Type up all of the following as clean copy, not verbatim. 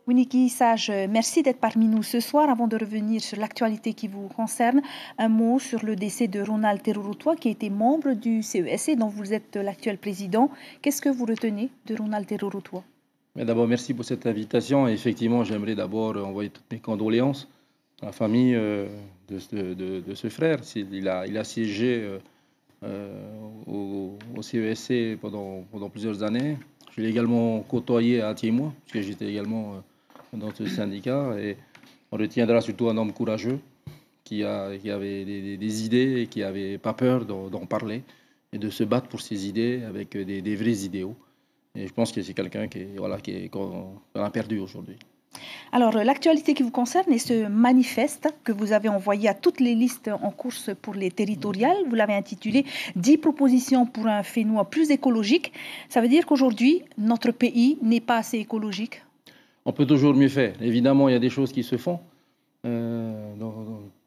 Winiki Sage, merci d'être parmi nous ce soir. Avant de revenir sur l'actualité qui vous concerne, un mot sur le décès de Ronald Terorotoa, qui était membre du CESC, dont vous êtes l'actuel président. Qu'est-ce que vous retenez de Ronald Terorotoa? D'abord, merci pour cette invitation. Et effectivement, j'aimerais d'abord envoyer toutes mes condoléances à la famille de ce frère. Il a siégé au CESC pendant plusieurs années. Je l'ai également côtoyé à Attiémois, puisque j'étais également dans ce syndicat. Et on retiendra surtout un homme courageux qui avait des idées et qui n'avait pas peur d'en parler et de se battre pour ses idées avec des vrais idéaux. Et je pense que c'est quelqu'un qu'on a perdu aujourd'hui. Alors, l'actualité qui vous concerne est ce manifeste que vous avez envoyé à toutes les listes en course pour les territoriales. Vous l'avez intitulé « 10 propositions pour un Fénois plus écologique ». Ça veut dire qu'aujourd'hui, notre pays n'est pas assez écologique? On peut toujours mieux faire. Évidemment, il y a des choses qui se font.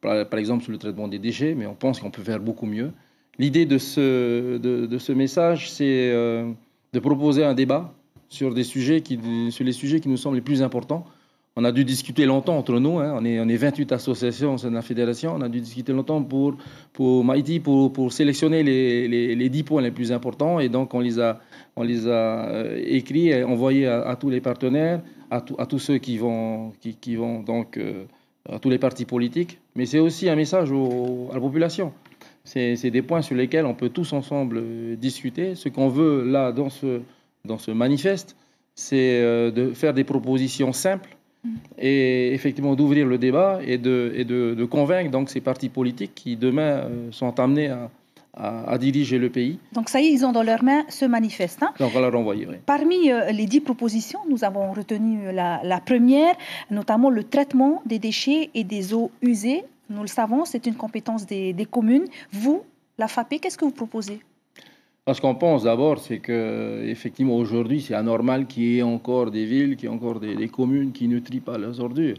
Par exemple, sur le traitement des déchets, mais on pense qu'on peut faire beaucoup mieux. L'idée de ce message, c'est de proposer un débat sur les sujets qui nous semblent les plus importants. On a dû discuter longtemps entre nous, hein. On est 28 associations au sein de la fédération. On a dû discuter longtemps pour Maïti, pour sélectionner les 10 points les plus importants. Et donc, on les a écrits et envoyés à tous les partenaires, à tous ceux qui vont donc à tous les partis politiques. Mais c'est aussi un message à la population. C'est des points sur lesquels on peut tous ensemble discuter. Ce qu'on veut là dans ce manifeste, c'est de faire des propositions simples et effectivement d'ouvrir le débat et de convaincre donc ces partis politiques qui demain sont amenés à diriger le pays. Donc ça y est, ils ont dans leurs mains ce manifeste. Hein. Donc on va leur envoyer. Oui. Parmi les 10 propositions, nous avons retenu la première, notamment le traitement des déchets et des eaux usées. Nous le savons, c'est une compétence des communes. Vous, la FAPE, qu'est-ce que vous proposez? Ce qu'on pense d'abord, c'est qu'effectivement aujourd'hui, c'est anormal qu'il y ait encore des villes, qu'il y ait encore des communes qui ne trient pas leurs ordures.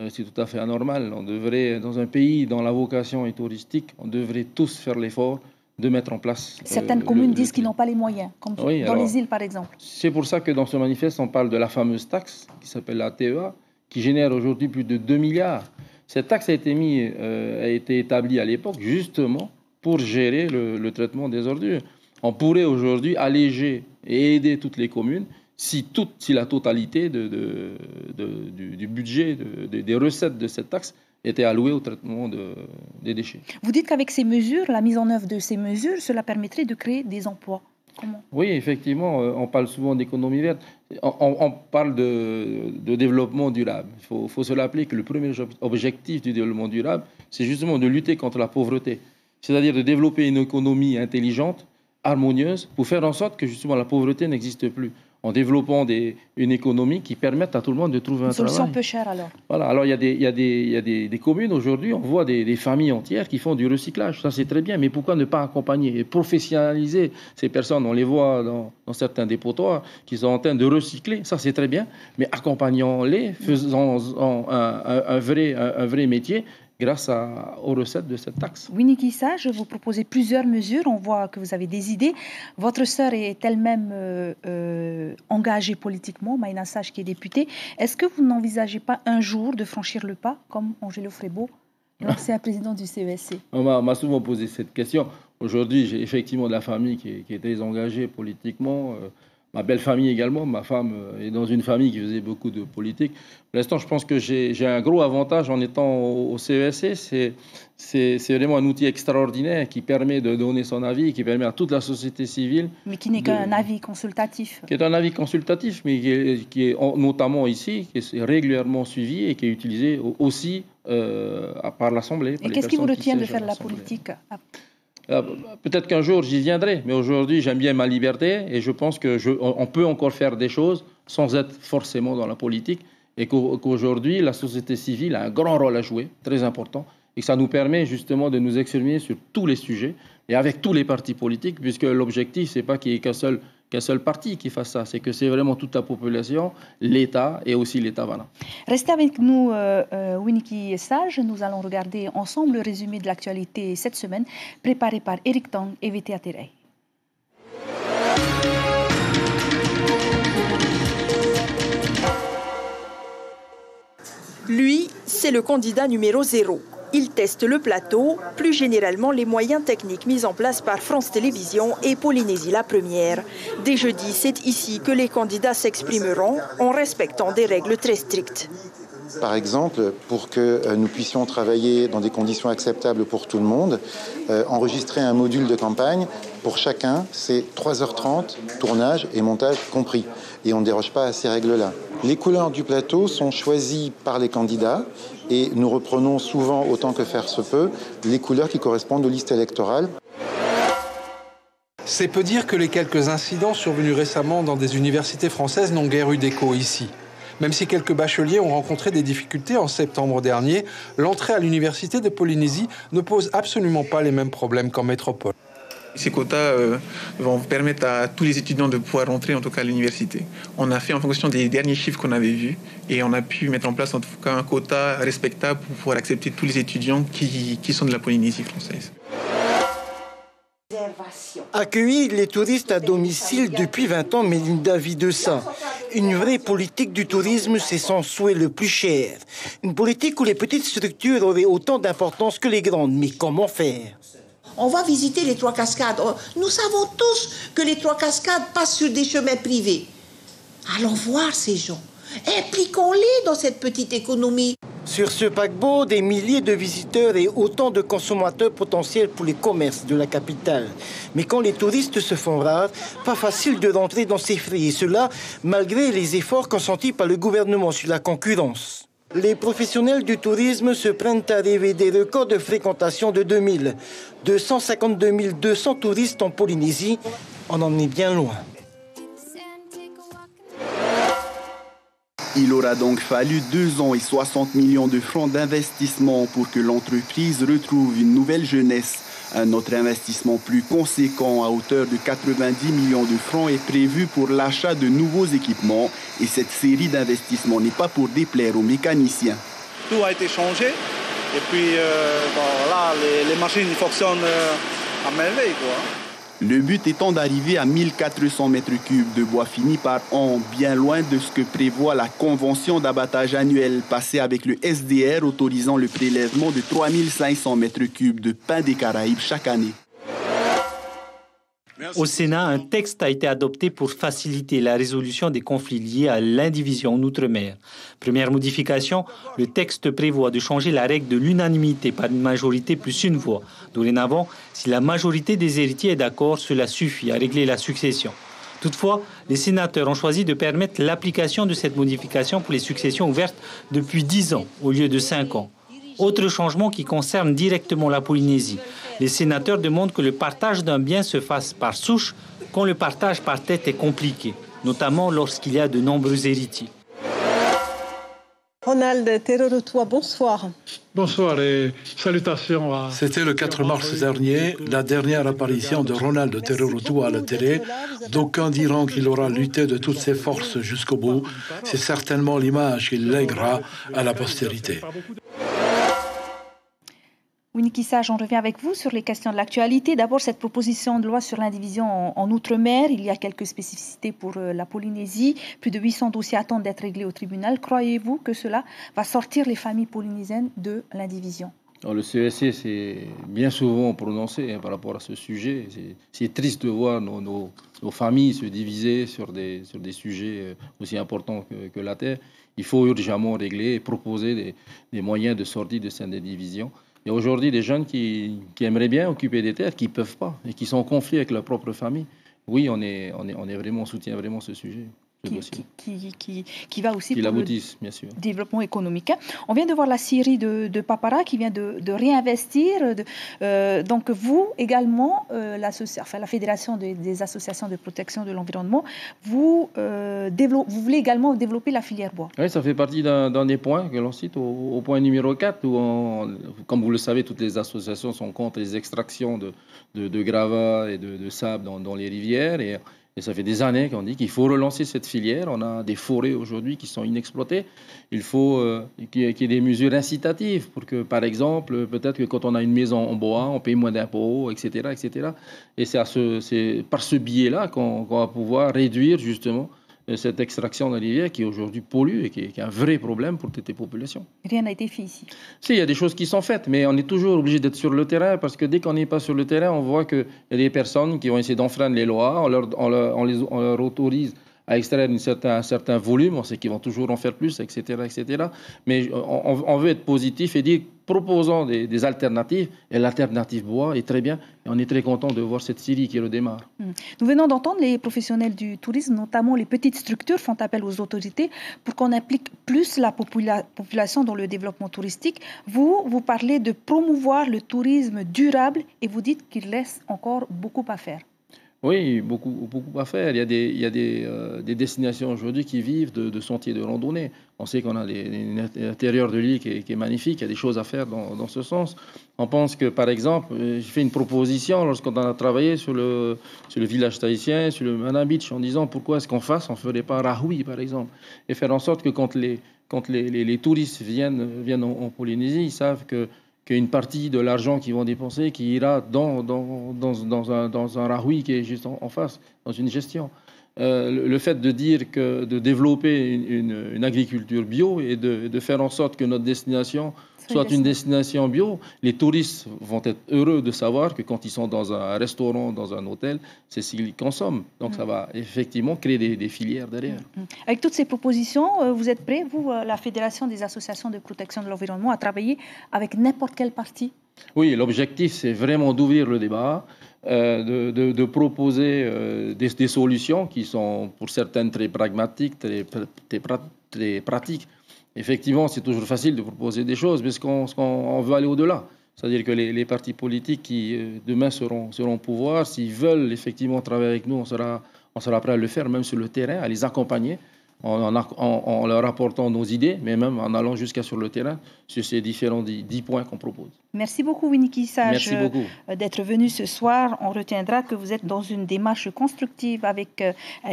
C'est tout à fait anormal. On devrait, dans un pays dont la vocation est touristique, on devrait tous faire l'effort de mettre en place. Certaines communes disent qu'ils n'ont pas les moyens, comme dans les îles par exemple. C'est pour ça que dans ce manifeste, on parle de la fameuse taxe qui s'appelle la TEA, qui génère aujourd'hui plus de 2 milliards. Cette taxe a été établie à l'époque justement pour gérer le traitement des ordures. On pourrait aujourd'hui alléger et aider toutes les communes si la totalité du budget, des recettes de cette taxe était allouée au traitement des déchets. Vous dites qu'avec ces mesures, la mise en œuvre de ces mesures, cela permettrait de créer des emplois. Comment? Oui, effectivement, on parle souvent d'économie verte. On parle de développement durable. Il faut se rappeler que le premier objectif du développement durable, c'est justement de lutter contre la pauvreté. C'est-à-dire de développer une économie intelligente, harmonieuse, pour faire en sorte que justement la pauvreté n'existe plus, en développant une économie qui permette à tout le monde de trouver un travail. Une solution peu chère alors. Voilà, alors il y a des communes aujourd'hui, on voit des familles entières qui font du recyclage, ça c'est très bien, mais pourquoi ne pas accompagner et professionnaliser ces personnes? On les voit dans certains dépotoirs qui sont en train de recycler, ça c'est très bien, mais accompagnons-les, faisant un vrai métier, grâce aux recettes de cette taxe. Winiki Sage, vous proposez plusieurs mesures. On voit que vous avez des idées. Votre sœur est elle-même engagée politiquement, Maïna Sage qui est députée. Est-ce que vous n'envisagez pas un jour de franchir le pas, comme Angelo Frébeau, l'ancien président du CESC? On m'a souvent posé cette question. Aujourd'hui, j'ai effectivement de la famille qui est très engagée politiquement. Ma belle famille également, ma femme est dans une famille qui faisait beaucoup de politique. Pour l'instant, je pense que j'ai un gros avantage en étant au CESC. C'est vraiment un outil extraordinaire qui permet de donner son avis, qui permet à toute la société civile... Mais qui n'est qu'un avis consultatif. Qui est un avis consultatif, mais qui est notamment ici, qui est régulièrement suivi et qui est utilisé aussi par l'Assemblée. Et qu'est-ce qui vous retient de faire de la politique ? Peut-être qu'un jour j'y viendrai, mais aujourd'hui j'aime bien ma liberté et je pense qu'on peut encore faire des choses sans être forcément dans la politique et qu'aujourd'hui la société civile a un grand rôle à jouer, très important, et que ça nous permet justement de nous exprimer sur tous les sujets et avec tous les partis politiques, puisque l'objectif c'est pas qu'il y ait qu'un seul parti qui fasse ça, c'est que c'est vraiment toute la population, l'État et aussi l'État Wana. Restez avec nous, Winiki Sage. Nous allons regarder ensemble le résumé de l'actualité cette semaine, préparé par Eric Tang et VTA Terei. c'est le candidat numéro 0. Il teste le plateau, plus généralement les moyens techniques mis en place par France Télévisions et Polynésie la Première. Dès jeudi, c'est ici que les candidats s'exprimeront en respectant des règles très strictes. Par exemple, pour que nous puissions travailler dans des conditions acceptables pour tout le monde, enregistrer un module de campagne, pour chacun, c'est 3h30, tournage et montage compris. Et on ne déroge pas à ces règles-là. Les couleurs du plateau sont choisies par les candidats et nous reprenons souvent, autant que faire se peut, les couleurs qui correspondent aux listes électorales. C'est peu dire que les quelques incidents survenus récemment dans des universités françaises n'ont guère eu d'écho ici. Même si quelques bacheliers ont rencontré des difficultés en septembre dernier, l'entrée à l'université de Polynésie ne pose absolument pas les mêmes problèmes qu'en métropole. Ces quotas vont permettre à tous les étudiants de pouvoir rentrer en tout cas à l'université. On a fait en fonction des derniers chiffres qu'on avait vus et on a pu mettre en place en tout cas un quota respectable pour pouvoir accepter tous les étudiants qui sont de la Polynésie française. Accueillir les touristes à domicile depuis 20 ans, Melinda vit de ça. Une vraie politique du tourisme, c'est son souhait le plus cher. Une politique où les petites structures auraient autant d'importance que les grandes. Mais comment faire ? On va visiter les Trois Cascades. Nous savons tous que les Trois Cascades passent sur des chemins privés. Allons voir ces gens. Impliquons-les dans cette petite économie. Sur ce paquebot, des milliers de visiteurs et autant de consommateurs potentiels pour les commerces de la capitale. Mais quand les touristes se font rares, pas facile de rentrer dans ces frais. Et cela, malgré les efforts consentis par le gouvernement sur la concurrence. Les professionnels du tourisme se prennent à rêver des records de fréquentation de 2000. 252 200 touristes en Polynésie, on en est bien loin. Il aura donc fallu 2 ans et 60 millions de francs d'investissement pour que l'entreprise retrouve une nouvelle jeunesse. Un autre investissement plus conséquent à hauteur de 90 millions de francs est prévu pour l'achat de nouveaux équipements. Et cette série d'investissements n'est pas pour déplaire aux mécaniciens. Tout a été changé et puis là, les machines fonctionnent à merveille, quoi. Le but étant d'arriver à 1400 mètres cubes de bois fini par an, bien loin de ce que prévoit la convention d'abattage annuelle passée avec le SDR autorisant le prélèvement de 3500 mètres cubes de pain des Caraïbes chaque année. Au Sénat, un texte a été adopté pour faciliter la résolution des conflits liés à l'indivision en Outre-mer. Première modification, le texte prévoit de changer la règle de l'unanimité par une majorité plus une voix. Dorénavant, si la majorité des héritiers est d'accord, cela suffit à régler la succession. Toutefois, les sénateurs ont choisi de permettre l'application de cette modification pour les successions ouvertes depuis 10 ans au lieu de 5 ans. Autre changement qui concerne directement la Polynésie. Les sénateurs demandent que le partage d'un bien se fasse par souche quand le partage par tête est compliqué, notamment lorsqu'il y a de nombreux héritiers. Ronald Terorotua, bonsoir. Bonsoir et salutations à... C'était le 4 mars dernier, la dernière apparition de Ronald Terorotua à la télé. D'aucuns diront qu'il aura lutté de toutes ses forces jusqu'au bout. C'est certainement l'image qu'il lèguera à la postérité. Winnie Kissa, j'en reviens avec vous sur les questions de l'actualité. D'abord, cette proposition de loi sur l'indivision en Outre-mer. Il y a quelques spécificités pour la Polynésie. Plus de 800 dossiers attendent d'être réglés au tribunal. Croyez-vous que cela va sortir les familles polynésiennes de l'indivision ? Alors, le CESC s'est bien souvent prononcé par rapport à ce sujet. C'est triste de voir nos familles se diviser sur des sujets aussi importants que la terre. Il faut urgemment régler et proposer des moyens de sortie de cette division. Il y a aujourd'hui des jeunes qui aimeraient bien occuper des terres, qui ne peuvent pas, et qui sont en conflit avec leur propre famille. Oui, on soutient vraiment ce sujet. Qui va aussi pour le bien sûr. Développement économique. On vient de voir la Syrie de Papara qui vient de réinvestir. Donc vous également, la Fédération des associations de protection de l'environnement, vous voulez également développer la filière bois. Oui, ça fait partie d'un des points que l'on cite au point numéro 4, où, comme vous le savez, toutes les associations sont contre les extractions de gravats et de sable dans les rivières. Et ça fait des années qu'on dit qu'il faut relancer cette filière. On a des forêts aujourd'hui qui sont inexploitées. Il faut qu'il y ait des mesures incitatives pour que, par exemple, peut-être que quand on a une maison en bois, on paye moins d'impôts, etc., etc. Et c'est par ce biais-là qu'on va pouvoir réduire justement cette extraction de la rivière qui aujourd'hui pollue et qui est un vrai problème pour toutes les populations. Rien n'a été fait ici. Si, il y a des choses qui sont faites, mais on est toujours obligé d'être sur le terrain parce que dès qu'on n'est pas sur le terrain, on voit qu'il y a des personnes qui vont essayer d'enfreindre les lois, on leur autorise à extraire un certain volume, on sait qu'ils vont toujours en faire plus, etc. etc. Mais on veut être positif et dire, proposons des alternatives, et l'alternative bois est très bien, et on est très content de voir cette série qui redémarre. Nous venons d'entendre les professionnels du tourisme, notamment les petites structures, font appel aux autorités pour qu'on implique plus la population dans le développement touristique. Vous parlez de promouvoir le tourisme durable et vous dites qu'il reste encore beaucoup à faire. Oui, beaucoup à faire. Il y a des destinations aujourd'hui qui vivent de sentiers de randonnée. On sait qu'on a l'intérieur de l'île qui est magnifique. Il y a des choses à faire dans ce sens. On pense que, par exemple, j'ai fait une proposition lorsqu'on a travaillé sur le village tahitien, sur le Mana Beach, en disant pourquoi est-ce qu'on ne ferait pas Rahui, par exemple, et faire en sorte que quand les touristes viennent en Polynésie, ils savent qu'une partie de l'argent qu'ils vont dépenser qui ira dans un rahui qui est juste en face, dans une gestion. Le fait de développer une agriculture bio et de faire en sorte que notre destination soit une destination bio, les touristes vont être heureux de savoir que quand ils sont dans un restaurant, dans un hôtel, c'est ce qu'ils consomment. Donc ça va effectivement créer des filières derrière. Avec toutes ces propositions, vous êtes prêts, vous, la Fédération des associations de protection de l'environnement, à travailler avec n'importe quelle partie? Oui, l'objectif, c'est vraiment d'ouvrir le débat, de proposer des solutions qui sont pour certaines très pragmatiques, très pratiques. Effectivement, c'est toujours facile de proposer des choses, mais on veut aller au-delà. C'est-à-dire que les partis politiques qui demain seront au pouvoir, s'ils veulent effectivement travailler avec nous, on sera prêt à le faire, même sur le terrain, à les accompagner, en leur apportant nos idées, mais même en allant jusqu'à sur le terrain, sur ces différents 10 points qu'on propose. Merci beaucoup, Winiki Sage, d'être venu ce soir. On retiendra que vous êtes dans une démarche constructive avec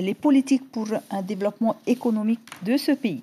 les politiques pour un développement économique de ce pays.